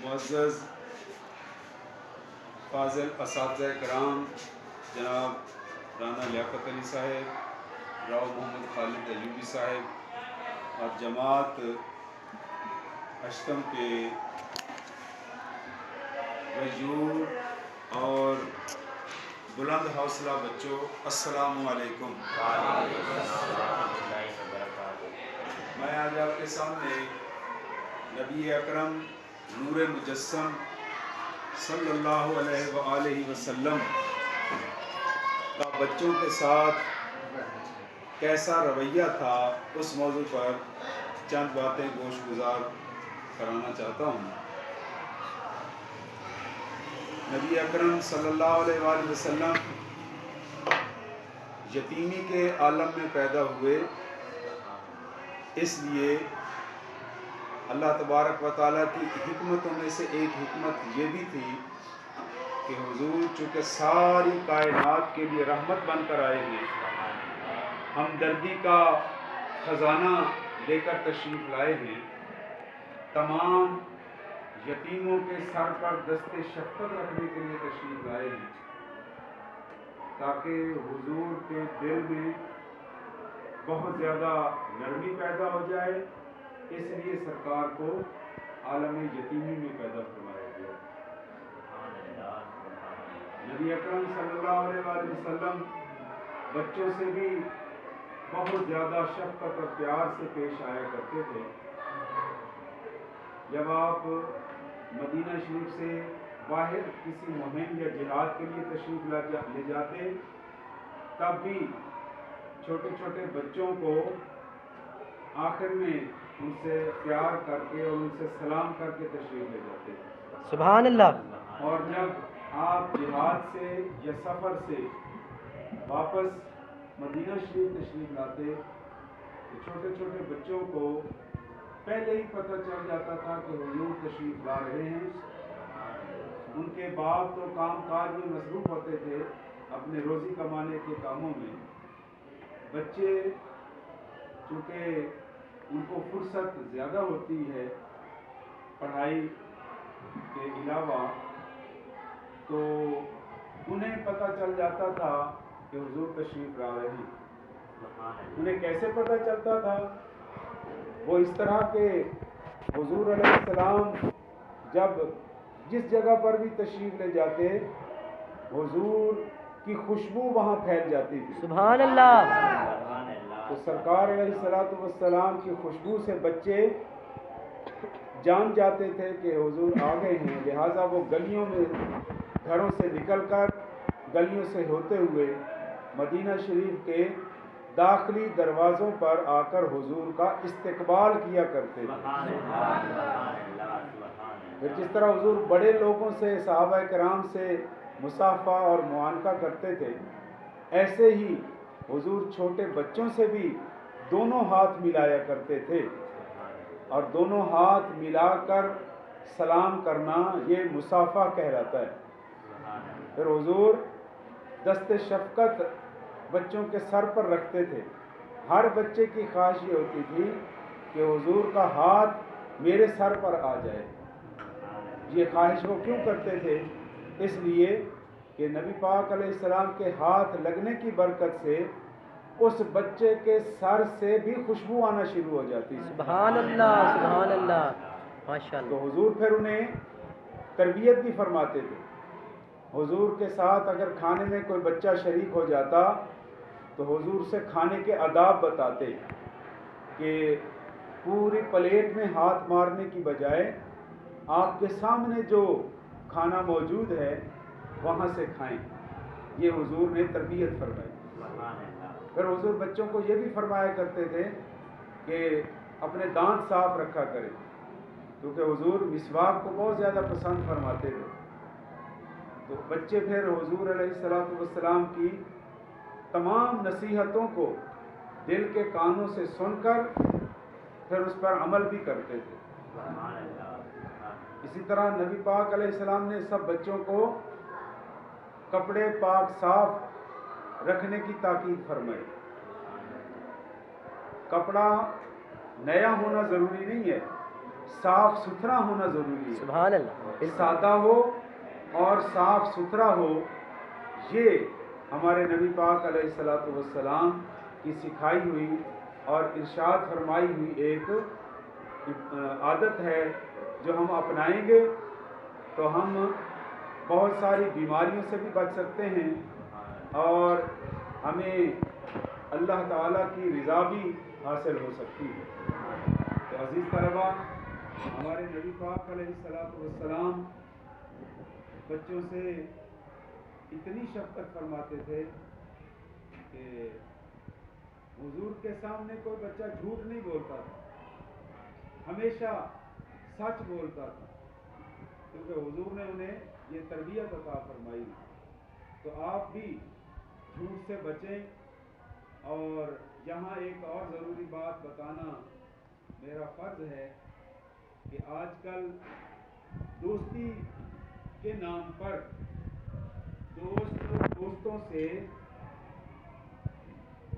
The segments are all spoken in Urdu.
معزز فاضل اساتذہ کرام جناب رانا لیاقت علی صاحب، راؤ محمد خالد ایوبی صاحب اور جماعت اشتم کے غیور اور بلند حوصلہ بچوں، السلام علیکم۔ میں آج آپ کے سامنے نبی اکرم نور مجسم صلی اللہ علیہ وآلہ وسلم کا بچوں کے ساتھ کیسا رویہ تھا اس موضوع پر چند باتیں گوش گزار کرانا چاہتا ہوں۔ نبی اکرم صلی اللہ علیہ وآلہ وسلم یتیمی کے عالم میں پیدا ہوئے، اس لیے اللہ تبارک و تعالیٰ کی حکمتوں میں سے ایک حکمت یہ بھی تھی کہ حضور چونکہ ساری کائنات کے لیے رحمت بن کر آئے ہیں، ہمدردی کا خزانہ لے کر تشریف لائے ہیں، تمام یتیموں کے سر پر دست شفقت رکھنے کے لیے تشریف لائے ہیں، تاکہ حضور کے دل میں بہت زیادہ نرمی پیدا ہو جائے، اس لیے سرکار کو عالم یتیمی میں پیدا فرمایا گیا۔ نبی اکرم صلی اللہ علیہ وآلہ وسلم بچوں سے بھی بہت زیادہ شفقت اور پیار سے پیش آیا کرتے تھے۔ جب آپ مدینہ شریف سے باہر کسی مہم یا جہاد کے لیے تشریف لے جاتے، تب بھی چھوٹے چھوٹے بچوں کو آخر میں ان سے پیار کر کے اور ان سے سلام کر کے تشریف لے جاتے۔ سبحان اللہ۔ اور جب آپ جہاد سے یا سفر سے واپس مدینہ شریف تشریف لاتے تو چھوٹے چھوٹے بچوں کو پہلے ہی پتہ چل جاتا تھا کہ حضور تشریف لا رہے ہیں۔ ان کے باپ تو کام کاج میں مصروف ہوتے تھے، اپنے روزی کمانے کے کاموں میں۔ بچے چونکہ ان کو فرصت زیادہ ہوتی ہے پڑھائی کے علاوہ، تو انہیں پتہ چل جاتا تھا کہ حضور تشریف لا رہے ہیں۔ انہیں کیسے پتہ چلتا تھا؟ وہ اس طرح کہ حضور علیہ السلام جب جس جگہ پر بھی تشریف لے جاتے، حضور کی خوشبو وہاں پھیل جاتی تھی۔ سبحان اللہ۔ تو سرکار علیہ السلام کی خوشبو سے بچے جان جاتے تھے کہ حضور آ گئے ہیں، لہٰذا وہ گلیوں میں گھروں سے نکل کر گلیوں سے ہوتے ہوئے مدینہ شریف کے داخلی دروازوں پر آ کر حضور کا استقبال کیا کرتے تھے۔ پھر جس طرح حضور بڑے لوگوں سے، صحابہ کرام سے مصافحہ اور معانقہ کرتے تھے، ایسے ہی حضور چھوٹے بچوں سے بھی دونوں ہاتھ ملایا کرتے تھے، اور دونوں ہاتھ ملا کر سلام کرنا یہ مصافحہ کہلاتا ہے۔ پھر حضور دست شفقت بچوں کے سر پر رکھتے تھے۔ ہر بچے کی خواہش یہ ہوتی تھی کہ حضور کا ہاتھ میرے سر پر آ جائے۔ یہ خواہش وہ کیوں کرتے تھے؟ اس لیے کہ نبی پاک علیہ السلام کے ہاتھ لگنے کی برکت سے اس بچے کے سر سے بھی خوشبو آنا شروع ہو جاتی۔ سبحان اللہ، سبحان اللہ، ماشاء اللہ۔ تو حضور پھر انہیں تربیت بھی فرماتے تھے۔ حضور کے ساتھ اگر کھانے میں کوئی بچہ شریک ہو جاتا تو حضور سے کھانے کے آداب بتاتے کہ پوری پلیٹ میں ہاتھ مارنے کی بجائے آپ کے سامنے جو کھانا موجود ہے وہاں سے کھائیں۔ یہ حضور نے تربیت فرمائی۔ پھر حضور بچوں کو یہ بھی فرمایا کرتے تھے کہ اپنے دانت صاف رکھا کریں، کیونکہ حضور مسواک کو بہت زیادہ پسند فرماتے تھے۔ تو بچے پھر حضور علیہ السلام کی تمام نصیحتوں کو دل کے کانوں سے سن کر پھر اس پر عمل بھی کرتے تھے۔ اسی طرح نبی پاک علیہ السلام نے سب بچوں کو کپڑے پاک صاف رکھنے کی تاکید فرمائی۔ کپڑا نیا ہونا ضروری نہیں ہے، صاف ستھرا ہونا ضروری ہے. سبحان اللہ، بالکل سادہ ہو اور صاف ستھرا ہو، یہ ہمارے نبی پاک علیہ الصلوۃ والسلام کی سکھائی ہوئی اور ارشاد فرمائی ہوئی ایک عادت ہے. جو ہم اپنائیں گے تو ہم بہت ساری بیماریوں سے بھی بچ سکتے ہیں اور ہمیں اللہ تعالیٰ کی رضا بھی حاصل ہو سکتی ہے. تو عزیز طلبہ، ہمارے نبی پاک علیہ الصلوۃ والسلام بچوں سے اتنی شفقت فرماتے تھے کہ حضور کے سامنے کوئی بچہ جھوٹ نہیں بولتا تھا، ہمیشہ سچ بولتا تھا، کیونکہ حضور نے انہیں یہ تربیت عطا فرمائی. تو آپ بھی جھوٹ سے بچیں. اور یہاں ایک اور ضروری بات بتانا میرا فرض ہے کہ آج کل دوستی کے نام پر دوستوں سے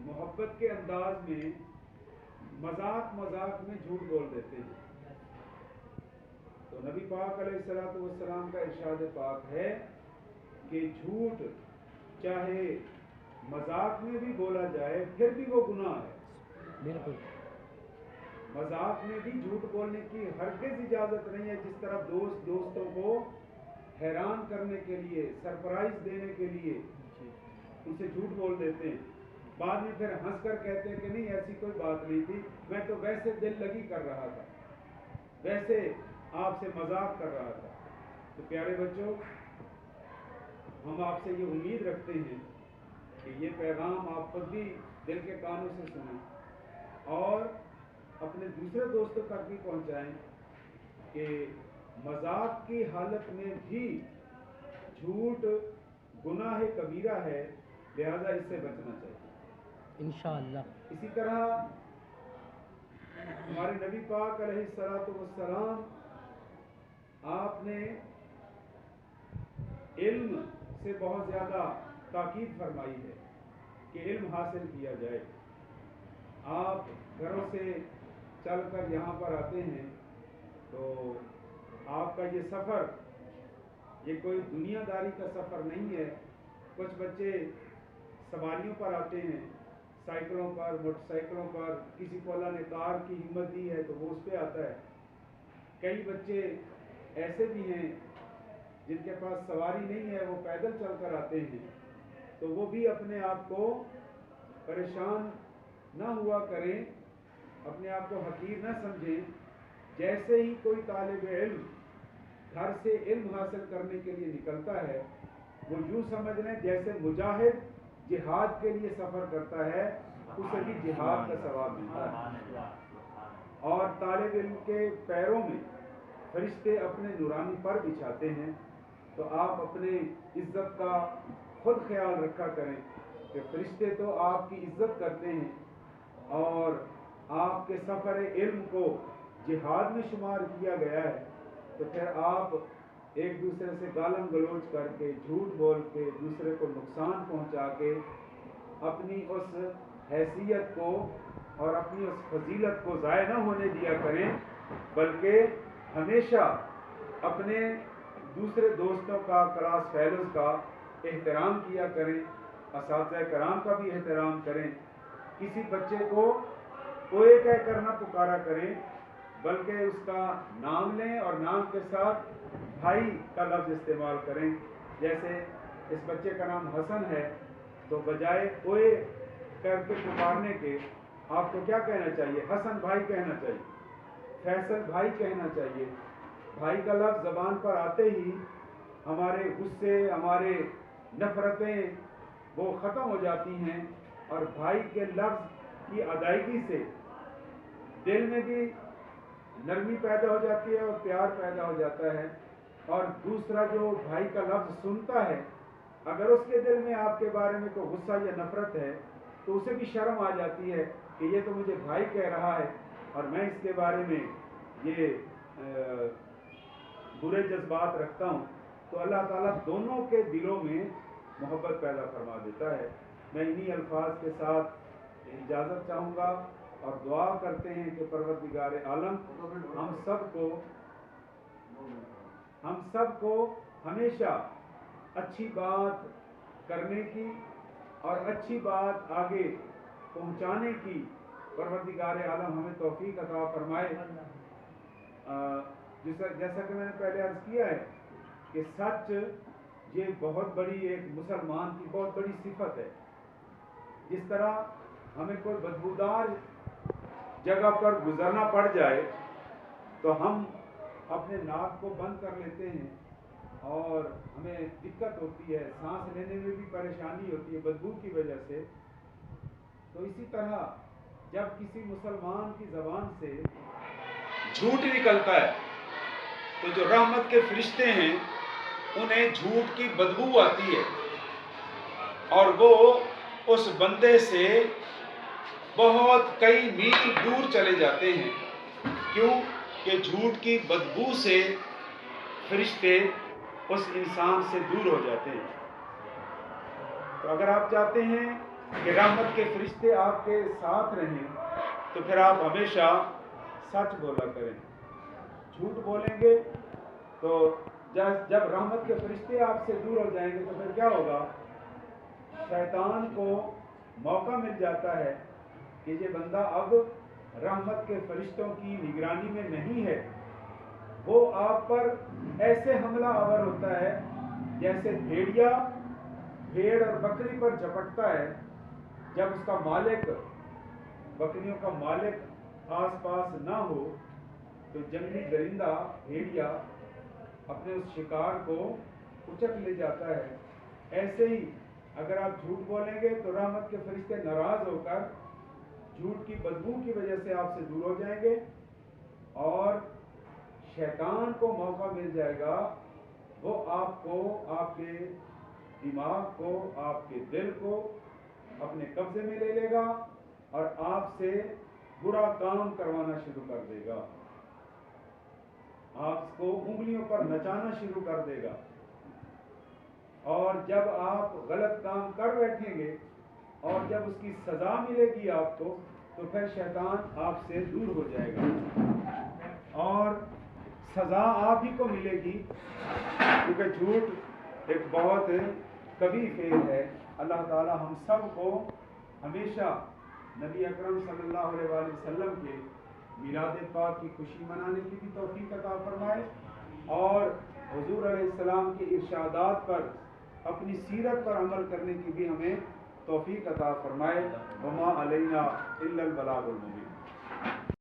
محبت کے انداز میں مذاق میں جھوٹ بول دیتے ہیں. تو نبی پاک علیہ الصلوۃ والسلام کا ارشاد پاک ہے کہ جھوٹ چاہے مذاق میں بھی بولا جائے پھر بھی وہ گناہ ہے. بالکل مذاق میں بھی جھوٹ بولنے کی ہرگز اجازت نہیں ہے. جس طرح دوستوں کو حیران کرنے کے لیے، سرپرائز دینے کے لیے ان سے جھوٹ بول دیتے ہیں، بعد میں پھر ہنس کر کہتے ہیں کہ نہیں ایسی کوئی بات نہیں تھی، میں تو ویسے دل لگی کر رہا تھا، ویسے آپ سے مذاق کر رہا تھا. تو پیارے بچوں، ہم آپ سے یہ امید رکھتے ہیں کہ یہ پیغام آپ خود بھی دل کے کانوں سے سنیں اور اپنے دوسرے دوستوں تک بھی پہنچائیں کہ مذاق کی حالت میں بھی جھوٹ گناہ کبیرہ ہے، لہذا اس سے بچنا چاہیے انشاءاللہ. اسی طرح ہمارے نبی پاک علیہ الصلوۃ والسلام آپ نے علم سے بہت زیادہ تاکید فرمائی ہے کہ علم حاصل کیا جائے. آپ گھروں سے چل کر یہاں پر آتے ہیں تو آپ کا یہ سفر یہ کوئی دنیا داری کا سفر نہیں ہے. کچھ بچے سواریوں پر آتے ہیں، سائیکلوں پر، موٹر سائیکلوں پر، کسی کو اللہ نے کار کی ہمت دی ہے تو وہ اس پہ آتا ہے. کئی بچے ایسے بھی ہیں جن کے پاس سواری نہیں ہے، وہ پیدل چل کر آتے ہیں. تو وہ بھی اپنے آپ کو پریشان نہ ہوا کریں، اپنے آپ کو حقیر نہ سمجھیں. جیسے ہی کوئی طالب علم گھر سے علم حاصل کرنے کے لیے نکلتا ہے، وہ یوں سمجھ لیں جیسے مجاہد جہاد کے لیے سفر کرتا ہے، اسے بھی جہاد کا ثواب ملتا ہے. اور طالب علم کے پیروں میں فرشتے اپنے نورانی پر بچھاتے ہیں. تو آپ اپنے عزت کا خود خیال رکھا کریں کہ فرشتے تو آپ کی عزت کرتے ہیں اور آپ کے سفر علم کو جہاد میں شمار کیا گیا ہے. تو پھر آپ ایک دوسرے سے گالم گلوچ کر کے، جھوٹ بول کے، دوسرے کو نقصان پہنچا کے اپنی اس حیثیت کو اور اپنی اس فضیلت کو ضائع نہ ہونے دیا کریں، بلکہ ہمیشہ اپنے دوسرے دوستوں کا، کلاس فیلوز کا احترام کیا کریں، اساتذہ کرام کا بھی احترام کریں. کسی بچے کو کوئی کہہ کر نہ پکارا کریں، بلکہ اس کا نام لیں اور نام کے ساتھ بھائی کا لفظ استعمال کریں. جیسے اس بچے کا نام حسن ہے تو بجائے اوئے کر کے پکارنے کے آپ کو کیا کہنا چاہیے؟ حسن بھائی کہنا چاہیے، فیصل بھائی کہنا چاہیے. بھائی کا لفظ زبان پر آتے ہی ہمارے غصے، ہمارے نفرتیں وہ ختم ہو جاتی ہیں اور بھائی کے لفظ کی ادائیگی سے دل میں بھی نرمی پیدا ہو جاتی ہے اور پیار پیدا ہو جاتا ہے. اور دوسرا جو بھائی کا لفظ سنتا ہے، اگر اس کے دل میں آپ کے بارے میں کوئی غصہ یا نفرت ہے تو اسے بھی شرم آ جاتی ہے کہ یہ تو مجھے بھائی کہہ رہا ہے اور میں اس کے بارے میں یہ برے جذبات رکھتا ہوں. تو اللہ تعالیٰ دونوں کے دلوں میں محبت پیدا فرما دیتا ہے. میں انہی الفاظ کے ساتھ اجازت چاہوں گا اور دعا کرتے ہیں کہ پروردگار عالم ہم سب کو ہمیشہ اچھی بات کرنے کی اور اچھی بات آگے پہنچانے کی پروردگار عالم ہمیں توفیق عطا فرمائے۔ جیسا کہ میں نے پہلے عرض کیا ہے کہ سچ یہ بہت بڑی ایک مسلمان کی بہت بڑی صفت ہے۔ جس طرح ہمیں کوئی بدبودار جگہ پر گزرنا پڑ جائے تو ہم اپنے ناک کو بند کر لیتے ہیں اور ہمیں دقت ہوتی ہے، سانس لینے میں بھی پریشانی ہوتی ہے بدبو کی وجہ سے، تو اسی طرح جب کسی مسلمان کی زبان سے جھوٹ نکلتا ہے تو جو رحمت کے فرشتے ہیں انہیں جھوٹ کی بدبو آتی ہے اور وہ اس بندے سے بہت کئی میل دور چلے جاتے ہیں۔ کیوں کہ جھوٹ کی بدبو سے فرشتے اس انسان سے دور ہو جاتے ہیں۔ تو اگر آپ چاہتے ہیں کہ رحمت کے فرشتے آپ کے ساتھ رہیں تو پھر آپ ہمیشہ سچ بولا کریں۔ جھوٹ بولیں گے تو جب رحمت کے فرشتے آپ سے دور ہو جائیں گے تو پھر کیا ہوگا؟ شیطان کو موقع مل جاتا ہے کہ یہ بندہ اب رحمت کے فرشتوں کی نگرانی میں نہیں ہے، وہ آپ پر ایسے حملہ آور ہوتا ہے جیسے بھیڑیا بھیڑ اور بکری پر جھپٹتا ہے جب اس کا مالک، بکریوں کا مالک آس پاس نہ ہو تو جنگلی درندہ بھیڑیا اپنے اس شکار کو اچک لے جاتا ہے۔ ایسے ہی اگر آپ جھوٹ بولیں گے تو رحمت کے فرشتے ناراض ہو کر جھوٹ کی بدبو کی وجہ سے آپ سے دور ہو جائیں گے اور شیطان کو موقع مل جائے گا، وہ آپ کو، آپ کے دماغ کو، آپ کے دل کو اپنے قبضے میں لے لے گا اور آپ سے برا کام کروانا شروع کر دے گا، آپ کو انگلیوں پر نچانا شروع کر دے گا، اور جب آپ غلط کام کر بیٹھیں گے اور جب اس کی سزا ملے گی آپ کو تو پھر شیطان آپ سے دور ہو جائے گا اور سزا آپ ہی کو ملے گی، کیونکہ جھوٹ ایک بہت کبھی فعل ہے۔ اللہ تعالی ہم سب کو ہمیشہ نبی اکرم صلی اللہ علیہ وآلہ وسلم کے میلاد پاک کی خوشی منانے کی بھی توفیق عطا فرمائے اور حضور علیہ السلام کے ارشادات پر، اپنی سیرت پر عمل کرنے کی بھی ہمیں توفیق عطا فرمائے۔ وما علینا الا البلاغ المبین۔